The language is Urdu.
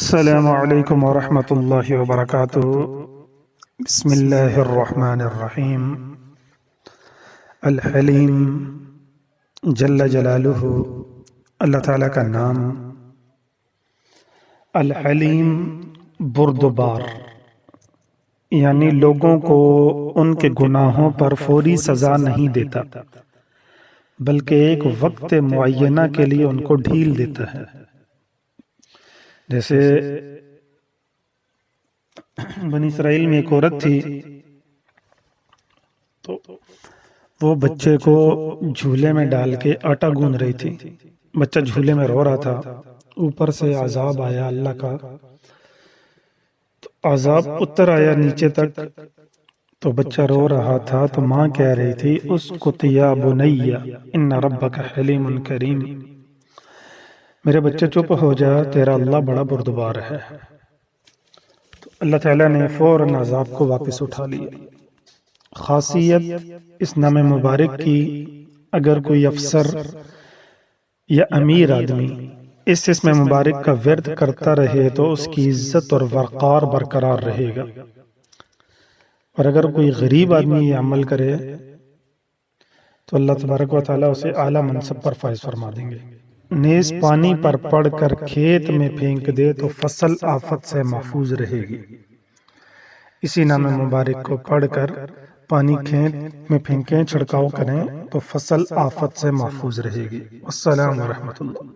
السلام علیکم ورحمۃ اللہ وبرکاتہ۔ بسم اللہ الرحمن الرحیم۔ الحلیم جل جلالہ، اللہ تعالیٰ کا نام۔ الحلیم بردبار، یعنی لوگوں کو ان کے گناہوں پر فوری سزا نہیں دیتا، بلکہ ایک وقت معینہ کے لیے ان کو ڈھیل دیتا ہے۔ جیسے بنی اسرائیل میں ایک عورت تھی، تو وہ بچے کو جھولے میں ڈال کے آٹا گوندھ رہی تھی۔ بچہ جھولے میں رو رہا تھا، اوپر سے عذاب آیا اللہ کا، تو عذاب اتر آیا نیچے تک، تو بچہ رو رہا تھا، تو ماں کہہ رہی تھی اسکت یا بنی ان ربک حلیم کریم، میرے بچے چپ ہو جا، تیرا اللہ بڑا بردبار ہے۔ تو اللہ تعالیٰ نے فوراً عذاب کو واپس اٹھا لیا۔ خاصیت اس نام مبارک کی، اگر کوئی افسر یا امیر آدمی اس اسم مبارک کا ورد کرتا رہے تو اس کی عزت اور وقار برقرار رہے گا، اور اگر کوئی غریب آدمی یہ عمل کرے تو اللہ تبارک و تعالیٰ اسے اعلیٰ منصب پر فائز فرما دیں گے۔ نیز پانی پر پڑ کر کھیت میں پھینک دے تو فصل آفت سے محفوظ رہے گی۔ اسی نام مبارک کو پڑھ کر پانی کھیت میں پھینکیں، چھڑکاؤ کریں تو فصل آفت سے محفوظ رہے گی۔ السلام ورحمۃ اللہ۔